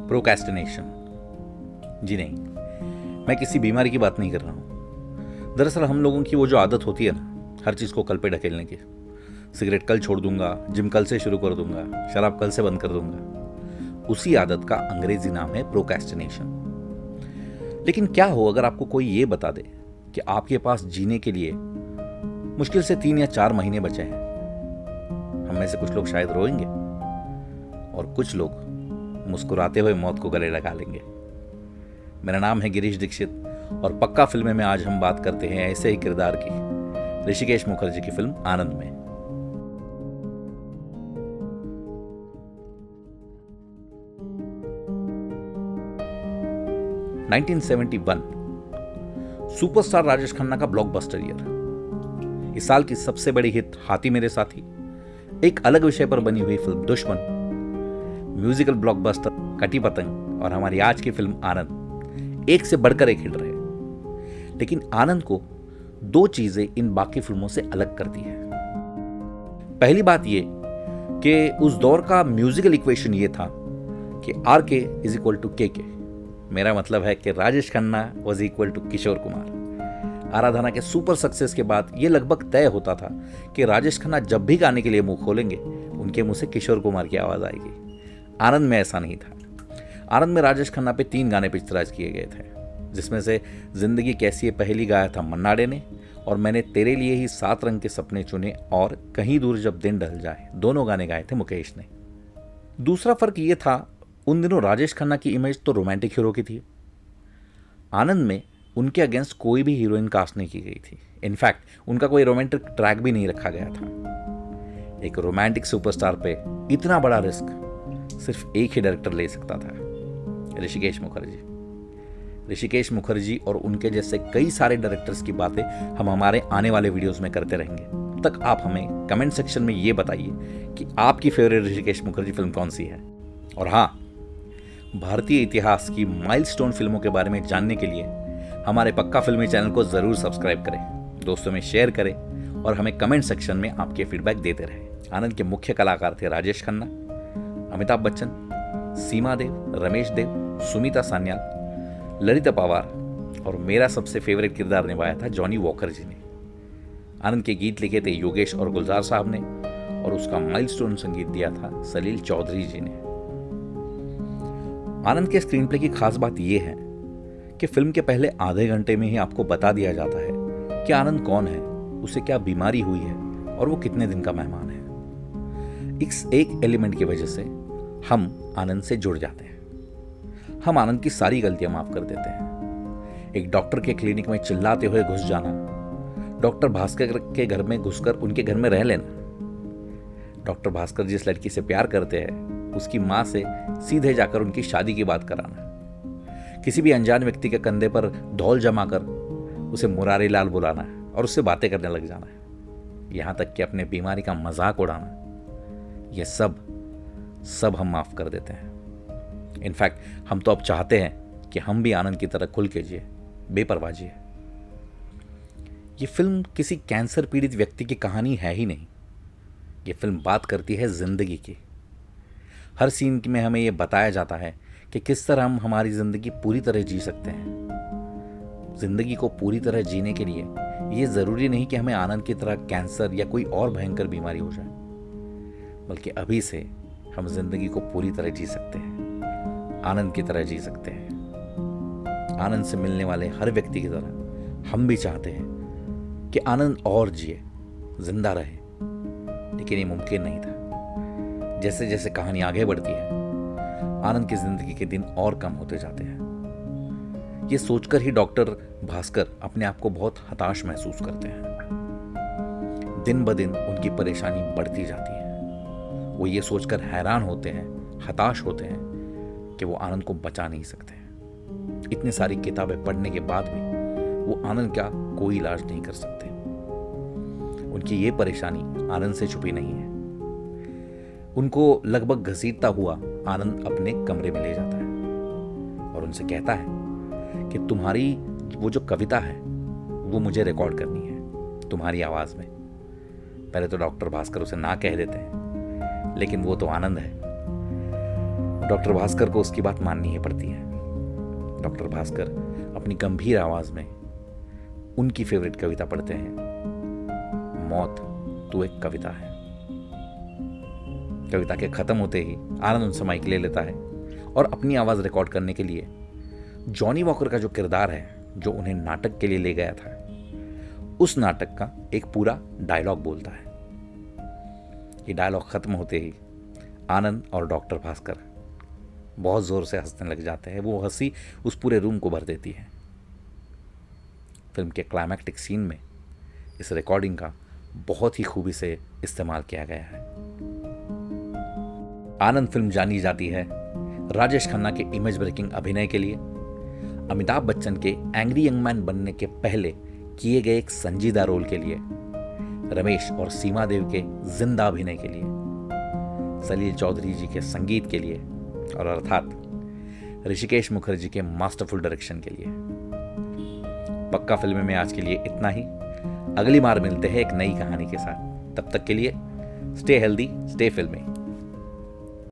Procrastination. जी नहीं, मैं किसी बीमारी की बात नहीं कर रहा हूँ। दरअसल हम लोगों की वो जो आदत होती है ना, हर चीज़ को कल पे ढकेलने की। सिगरेट कल छोड़ दूंगा, जिम कल से शुरू कर दूंगा, शराब कल से बंद कर दूंगा, उसी आदत का अंग्रेजी नाम है प्रोक्रेस्टिनेशन। लेकिन क्या हो अगर आपको कोई ये बता दे कि आपके पास जीने के लिए मुश्किल से 3 या 4 महीने बचे हैं। हम में से कुछ लोग शायद रोएंगे और कुछ लोग मुस्कुराते हुए मौत को गले लगा लेंगे। मेरा नाम है गिरीश दीक्षित और पक्का फिल्में में आज हम बात करते हैं ऐसे ही किरदार की, ऋषिकेश मुखर्जी की फिल्म आनंद में। (1971) सुपरस्टार राजेश खन्ना का ब्लॉकबस्टर ईयर। इस साल की सबसे बड़ी हिट हाथी मेरे साथी, एक अलग विषय पर बनी हुई फिल्म दुश्मन, म्यूजिकल ब्लॉकबस्टर कटी पतंग और हमारी आज की फिल्म आनंद एक से बढ़कर एक हिट रहे। लेकिन आनंद को 2 चीजें इन बाकी फिल्मों से अलग करती है। पहली बात ये कि उस दौर का म्यूजिकल इक्वेशन ये था कि RK = KK। मेरा मतलब है कि राजेश खन्ना = किशोर कुमार। आराधना के सुपर सक्सेस के बाद ये लगभग तय होता था कि राजेश खन्ना जब भी गाने के लिए मुंह खोलेंगे उनके मुंह से किशोर कुमार की आवाज आएगी। आनंद में ऐसा नहीं था। आनंद में राजेश खन्ना पे 3 गाने पिक्चराइज किए गए थे, जिसमें से जिंदगी कैसी है पहली गाया था मन्ना डे ने, और मैंने तेरे लिए ही 7 रंग के सपने चुने और कहीं दूर जब दिन ढल जाए, दोनों गाने गाए थे मुकेश ने। दूसरा फर्क ये था, उन दिनों राजेश खन्ना की इमेज तो रोमांटिक हीरो की थी। आनंद में उनके अगेंस्ट कोई भी हीरोइन कास्ट नहीं की गई थी। इनफैक्ट उनका कोई रोमांटिक ट्रैक भी नहीं रखा गया था। एक रोमांटिक सुपरस्टार पे इतना बड़ा रिस्क सिर्फ एक ही डायरेक्टर ले सकता था, ऋषिकेश मुखर्जी। ऋषिकेश मुखर्जी और उनके जैसे कई सारे डायरेक्टर्स की बातें हम हमारे आने वाले वीडियोस में करते रहेंगे। तब तक आप हमें कमेंट सेक्शन में ये बताइए कि आपकी फेवरेट ऋषिकेश मुखर्जी फिल्म कौन सी है। और हाँ, भारतीय इतिहास की माइलस्टोन फिल्मों के बारे में जानने के लिए हमारे पक्का फिल्मी चैनल को जरूर सब्सक्राइब करें, दोस्तों में शेयर करें और हमें कमेंट सेक्शन में आपके फीडबैक देते रहें। आनंद के मुख्य कलाकार थे राजेश खन्ना, अमिताभ बच्चन, सीमा देव, रमेश देव, सुमिता सान्याल, ललिता पवार और मेरा सबसे फेवरेट किरदार निभाया था जॉनी वॉकर जी ने। आनंद के गीत लिखे थे योगेश और गुलजार साहब ने और उसका माइलस्टोन संगीत दिया था सलील चौधरी जी ने। आनंद के स्क्रीन प्ले की खास बात यह है कि फिल्म के पहले आधे घंटे में ही आपको बता दिया जाता है कि आनंद कौन है, उसे क्या बीमारी हुई है और वो कितने दिन का मेहमान है। इस एक एलिमेंट की वजह से हम आनंद से जुड़ जाते हैं। हम आनंद की सारी गलतियां माफ कर देते हैं। एक डॉक्टर के क्लिनिक में चिल्लाते हुए घुस जाना, डॉक्टर भास्कर के घर में घुसकर उनके घर में रह लेना, डॉक्टर भास्कर जिस लड़की से प्यार करते हैं उसकी मां से सीधे जाकर उनकी शादी की बात कराना, किसी भी अनजान व्यक्ति के कंधे पर धौल जमा कर उसे मुरारी लाल बुलाना और उससे बातें करने लग जाना, यहां तक कि अपने बीमारी का मजाक उड़ाना, यह सब हम माफ कर देते हैं। इनफैक्ट हम तो अब चाहते हैं कि हम भी आनंद की तरह खुल के जिए, बेपरवाह जिए। ये फिल्म किसी कैंसर पीड़ित व्यक्ति की कहानी है ही नहीं। ये फिल्म बात करती है जिंदगी की। हर सीन में हमें यह बताया जाता है कि किस तरह हम हमारी जिंदगी पूरी तरह जी सकते हैं। जिंदगी को पूरी तरह जीने के लिए ये जरूरी नहीं कि हमें आनंद की तरह कैंसर या कोई और भयंकर बीमारी हो जाए, बल्कि अभी से हम जिंदगी को पूरी तरह जी सकते हैं, आनंद की तरह जी सकते हैं। आनंद से मिलने वाले हर व्यक्ति की तरह हम भी चाहते हैं कि आनंद और जिए, जिंदा रहे, लेकिन ये मुमकिन नहीं था। जैसे जैसे कहानी आगे बढ़ती है, आनंद की जिंदगी के दिन और कम होते जाते हैं। ये सोचकर ही डॉक्टर भास्कर अपने आप को बहुत हताश महसूस करते हैं। दिन ब दिन उनकी परेशानी बढ़ती जाती है। वो ये सोचकर हैरान होते हैं, हताश होते हैं कि वो आनंद को बचा नहीं सकते। इतनी सारी किताबें पढ़ने के बाद भी वो आनंद का कोई इलाज नहीं कर सकते। उनकी ये परेशानी आनंद से छुपी नहीं है। उनको लगभग घसीटता हुआ आनंद अपने कमरे में ले जाता है और उनसे कहता है कि तुम्हारी वो जो कविता है वो मुझे रिकॉर्ड करनी है तुम्हारी आवाज में। पहले तो डॉक्टर भास्कर उसे ना कह देते हैं, लेकिन वो तो आनंद है। डॉक्टर भास्कर को उसकी बात माननी ही पड़ती है। डॉक्टर भास्कर अपनी गंभीर आवाज में उनकी फेवरेट कविता पढ़ते हैं, मौत तू एक कविता है। कविता के खत्म होते ही आनंद उनसे माइक ले लेता है और अपनी आवाज रिकॉर्ड करने के लिए जॉनी वॉकर का जो किरदार है, जो उन्हें नाटक के लिए ले गया था, उस नाटक का एक पूरा डायलॉग बोलता है। ये डायलॉग खत्म होते ही आनंद और डॉक्टर भास्कर बहुत जोर से हंसने लग जाते हैं। वो हंसी उस पूरे रूम को भर देती है। फिल्म के क्लाइमैक्टिक सीन में इस रिकॉर्डिंग का बहुत ही खूबी से इस्तेमाल किया गया है। आनंद फिल्म जानी जाती है राजेश खन्ना के इमेज ब्रेकिंग अभिनय के लिए, अमिताभ बच्चन के एंग्री यंग मैन बनने के पहले किए गए एक संजीदा रोल के लिए, रमेश और सीमा देव के जिंदा अभिनय के लिए, सलील चौधरी जी के संगीत के लिए और अर्थात ऋषिकेश मुखर्जी के मास्टरफुल डायरेक्शन के लिए। पक्का फिल्म में आज के लिए इतना ही। अगली बार मिलते हैं एक नई कहानी के साथ। तब तक के लिए स्टे हेल्दी, स्टे फिल्मी।